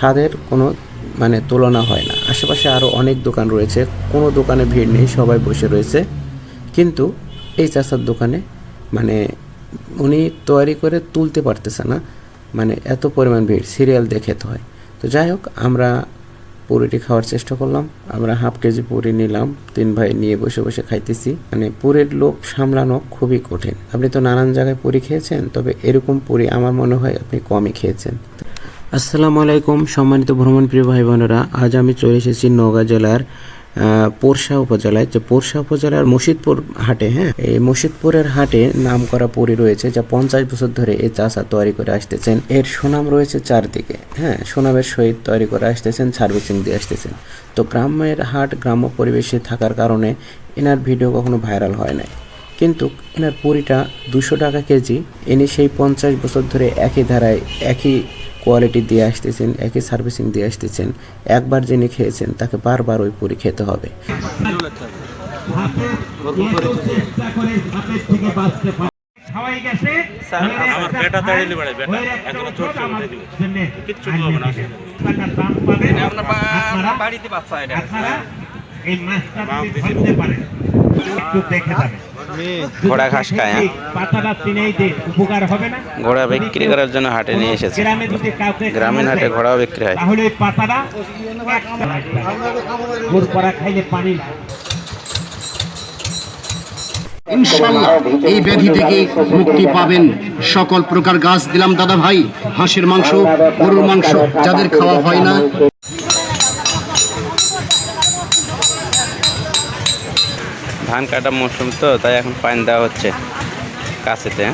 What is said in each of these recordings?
স্বাদের কোনো মানে তুলনা হয় না। আশেপাশে আরও অনেক দোকান রয়েছে, কোনো দোকানে ভিড় নেই, সবাই বসে রয়েছে। কিন্তু এই চাচার দোকানে মানে উনি তৈরি করে তুলতে পারতেছে না, মানে এত পরিমাণ ভিড়, সিরিয়াল দেখে তো হয়। তো যাই হোক, আমরা পুরিটি খাওয়ার চেষ্টা করলাম। আমরা হাফ কেজি পুরি নিলাম, 3 ভাই নিয়ে বসে বসে খাইতেছি। মানে পুরীর লোক সামলানো খুবই কঠিন। আপনি তো নানান জায়গায় পুরি খেয়েছেন, তবে এরকম পুরি আমার মনে হয় আপনি কমই খেয়েছেন। আসসালামু আলাইকুম সম্মানিত ভ্রমণপ্রিয় ভাই বোনেরা, আজ আমি চলে এসেছি নওগাঁ জেলার পোরশা উপজেলায়। যে পোরশা উপজেলার মসজিদপুর হাটে, হ্যাঁ, এই মসজিদপুরের হাটে নাম করা পুরি রয়েছে, যা 50 বছর ধরে এই চাচা তৈরি করে আসতেছেন। এর সুনাম রয়েছে চারদিকে, হ্যাঁ, সুনামের সহিত তৈরি করে আসতেছেন, সার্ভিসিং দিয়ে আসতেছেন। তো গ্রামের হাট, গ্রাম্য পরিবেশে থাকার কারণে এনার ভিডিও কখনো ভাইরাল হয় নাই। কিন্তু এনার পুরিটা 200 টাকা কেজি। ইনি সেই 50 বছর ধরে একই ধারায়, একই কোয়ালিটি দিয়ে আসতেছেন, একই সার্ভিসিং দিয়ে আসতেছেন। একবার যিনি খেয়েছেন তাকে বারবার ওই পুরি খেতে হবে। ঘোড়া ঘাস খায়, উপকার হবে না। ঘোড়া বিক্রি করার জন্য হাটে নিয়ে এসেছে। গ্রামীণ হাটে ঘোড়াও বিক্রি হয়। তাহলে ওই পাতাটা গুড় করা খাইলে পানি না। ইনশাআল্লাহ এই ব্যাধি থেকে মুক্তি পাবেন। সকল প্রকার গাছ দিলাম দাদা ভাই, হাঁসের মাংস, গরুর মাংস যাদের খাওয়া হয় না। ধান কাটা মৌসুম তো, তাই এখন পানি দেওয়া হচ্ছে কাছেতে।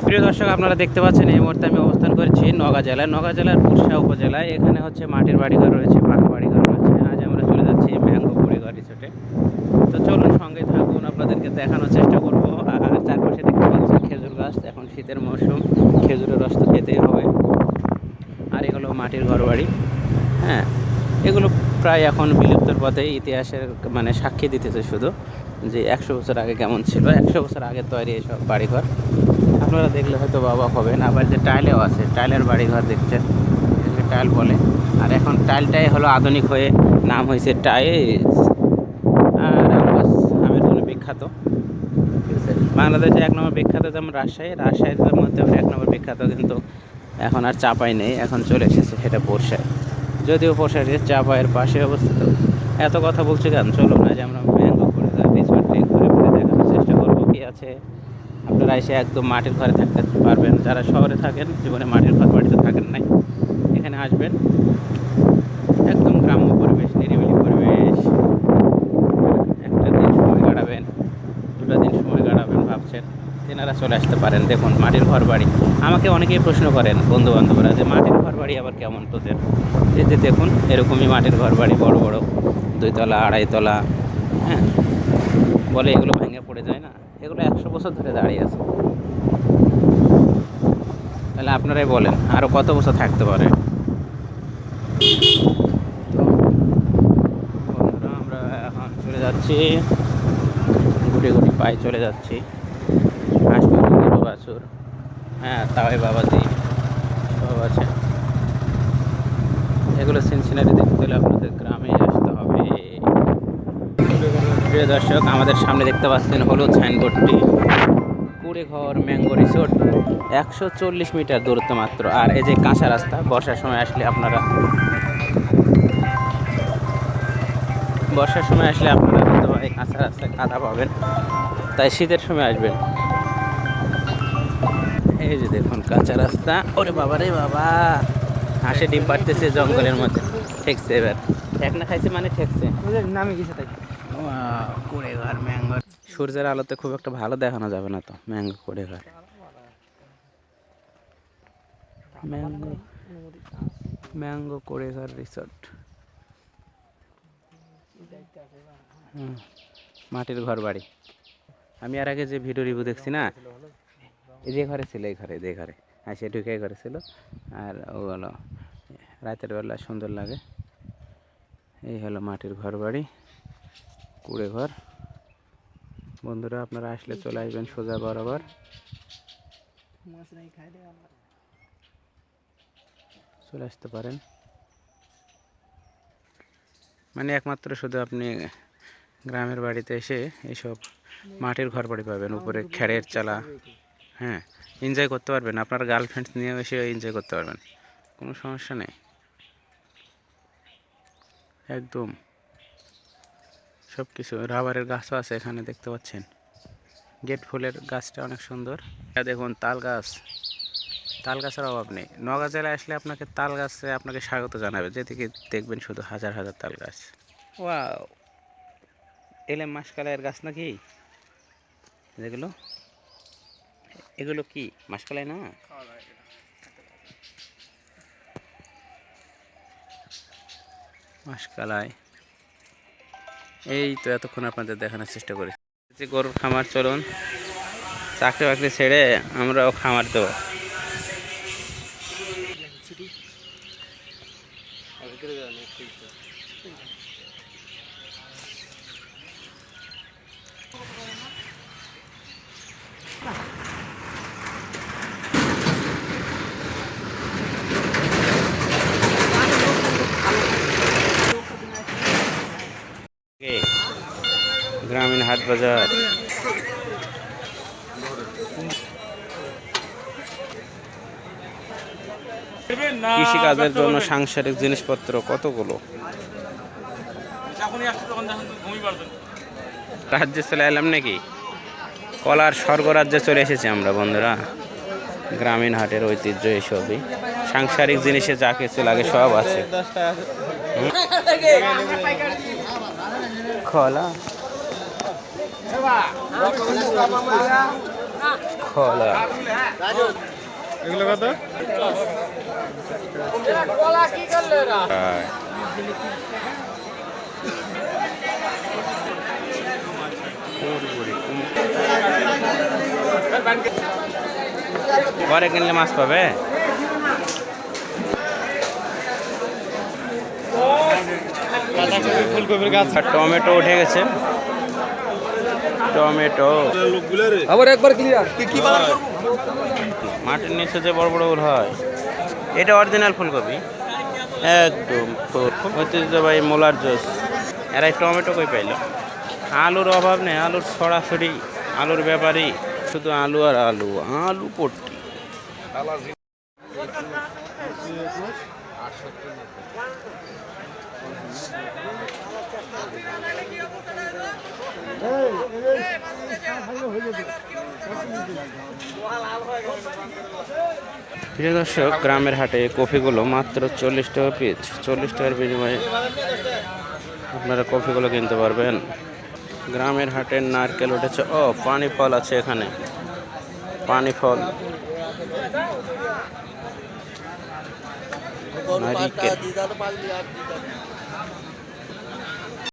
প্রিয় দর্শক, আপনারা দেখতে পাচ্ছেন এই মুহূর্তে আমি অবস্থান করেছি নওগাঁ জেলায়। নওগাঁ জেলার পোরশা উপজেলায়। এখানে হচ্ছে মাটির বাড়িঘর রয়েছে, পাকা বাড়িঘর রয়েছে। আজ আমরা চলে যাচ্ছি ম্যাঙ্গো পরিবার রিসোর্টে। তো চলুন সঙ্গে থাকুন, আপনাদেরকে দেখানোর চেষ্টা করবো। আর চারপাশে দেখতে পাচ্ছেন খেজুর গাছ। এখন শীতের মৌসুম, খেজুরের রস তো খেতেই হবে। আর এগুলো মাটির ঘর বাড়ি, হ্যাঁ, এগুলো প্রায় এখন বিলুপ্তর পথে। ইতিহাসের মানে সাক্ষী দিতেছে শুধু, যে 100 বছর আগে কেমন ছিল। 100 বছর আগে তৈরি এইসব বাড়িঘর। আপনারা দেখলে হয়তো অবাক হবেন। আবার যে টাইলেও আছে, টাইলের বাড়িঘর দেখছেন, টাইল বলে। আর এখন টাইলটাই হলো আধুনিক হয়ে নাম হয়েছে টাইলস। আর আমের জন্য বিখ্যাত, ঠিক আছে। বাংলাদেশে 1 নম্বর বিখ্যাত যেমন রাজশাহী, রাজশাহীর মধ্যে 1 নম্বর বিখ্যাত, কিন্তু এখন আর চাপাই নেই, এখন চলে এসেছে সেটা পোরশায়। যদিও পোরশায় চাপাইয়ের পাশে অবস্থিত। এত কথা বলছি কেন, চলুন আজ আমরা ম্যাঙ্গো পরিবার রিসোর্টে ঘুরে ঘুরে দেখানোর চেষ্টা করবো কী আছে। আপনারা এসে একদম মাটির ঘরে থাকতে পারবেন। যারা শহরে থাকেন, জীবনে মাটির ঘর বাড়িতে থাকেন নাই, এখানে আসবেন। একদম গ্রাম্য পরিবেশ, নিরিবিলি পরিবেশ। একটা দিন সময় কাটাবেন, 2টা দিন সময় কাটাবেন ভাবছেন, তেনারা চলে আসতে পারেন। দেখুন মাটির ঘর বাড়ি। আমাকে অনেকেই প্রশ্ন করেন বন্ধু বান্ধবরা, যে মাটির ঘর বাড়ি আবার কেমন তোদের। এই যে দেখুন, এরকমই মাটির ঘর বাড়ি, বড় বড় 2 তলা 2.5 তলা, হ্যাঁ। বলে এগুলো ভেঙে পড়ে যায় না, এগুলো 100 বছর ধরে দাঁড়িয়ে আছে। তাহলে আপনারাই বলেন আরও কত বছর থাকতে পারে। বন্ধুরা, আমরা এখন চলে যাচ্ছি, গুটি গুটি পায়ে চলে যাচ্ছি। হাসপাতাল, গরু বাছুর, হ্যাঁ, তাওয়াই বাবাজি সব আছে। এগুলো সিনসিনারি দেখতে হলে আপনাদের গ্রামে আসতে হবে। প্রিয় দর্শক, আমাদের সামনে দেখতে পাচ্ছেন হলুদ সাইনবোর্ডটি, কুড়েঘর ম্যাঙ্গো রিসোর্ট। 140 মিটার দূরত্ব মাত্র। আর এই যে কাঁচা রাস্তা, বর্ষার সময় আসলে আপনারা হয়তো এই কাঁচা রাস্তায় কাদা পাবেন, তাই শীতের সময় আসবেন। এই যে দেখুন কাঁচা রাস্তা। ওরে বাবা রে বাবা, হাঁসে ডিম পাড়তেছে জঙ্গলের মধ্যে। ঠেকছে এবার, ঠেক না খাইছে মানে ঠেকছে, নামে গেছে তাই। কুড়েঘর ম্যাঙ্গো। সূর্যের আলোতে খুব একটা ভালো দেখানো যাবে না তো ম্যাঙ্গো কুড়েঘর। ম্যাঙ্গো ম্যাঙ্গো কুড়েঘর রিসোর্ট। মাটির ঘর বাড়ি। আমি আর আগে যে ভিডিও রিভিউ দেখছি না, এই যে ঘরে ছিল, এই ঘরে, যে ঘরে হ্যাঁ সে ঢুকে ঘরে ছিল। আর ওগুলো রাতের বেলা সুন্দর লাগে। এই হলো মাটির ঘর বাড়ি, কুড়ে ঘর। বন্ধুরা আপনারা আসলে চলে আসবেন সোজা বরাবর। চলে আসতে পারেন। মানে একমাত্র শুধু আপনি গ্রামের বাড়িতে এসে এইসব মাটির ঘর বাড়ি পাবেন, উপরে খেড়ের চালা। হ্যাঁ, এনজয় করতে পারবেন, আপনার গার্লফ্রেন্ড নিয়ে এসে এনজয় করতে পারবেন, কোনো সমস্যা নেই একদম। সব কিছু, রাবারের গাছও আছে এখানে দেখতে পাচ্ছেন। গেট ফুলের গাছটা অনেক সুন্দর। দেখুন তাল গাছ, তাল গাছের অভাব নেই। নওগাঁ জেলায় আসলে আপনাকে তাল গাছে আপনাকে স্বাগত জানাবে, যেদিকে দেখবেন শুধু হাজার হাজার তাল গাছ। ওয়াও, এলে মাসকালাইয়ের গাছ নাকি যেগুলো? এগুলো কি মাসকালাই না? মাসকালাই। এই তো এতক্ষণ আপনাদের দেখানোর চেষ্টা করি যে গরুর খামার। চলুন, চাকরি বাকরি ছেড়ে আমরাও খামার দেবো। গ্রামীণ হাট বাজার। কৃষিকাজের জন্য সাংসারিক জিনিসপত্র কতগুলো। রাজ্যে চলে এলাম নাকি, কলার স্বর্গরাজ্যে চলে এসেছি আমরা বন্ধুরা। গ্রামীণ হাটের ঐতিহ্য এইসবই, সাংসারিক জিনিসে যা কিছু লাগে সব আছে। খোলা খোলা এগুলো কত? পরে কিনলে মাছ পাবে। ফুলকপির গাছ। আর টমেটো উঠে গেছে, টমেটো আবার একবার ক্লিয়ার। মাটির নিচে যে বড় বড় ফুল হয়, এটা অরিজিনাল ফুলকপি একদম। ঐতিহ্যবাহী মোলার জোস। এরা এই টমেটো কই পাইল? আলুর অভাব নেই, আলুর ছড়াছড়ি, আলুর ব্যাপারী, শুধু আলু আর আলু, আলু পট্টি। প্রিয় দর্শক, গ্রামের হাটে কফিগুলো মাত্র 40 টাকা পিস। 40 টাকার বিনিময়ে আপনারা কফিগুলো কিনতে পারবেন। গ্রামের হাটের নারকেল উঠেছে। ও, পানি ফল আছে এখানে, পানি ফল, নারিকেল।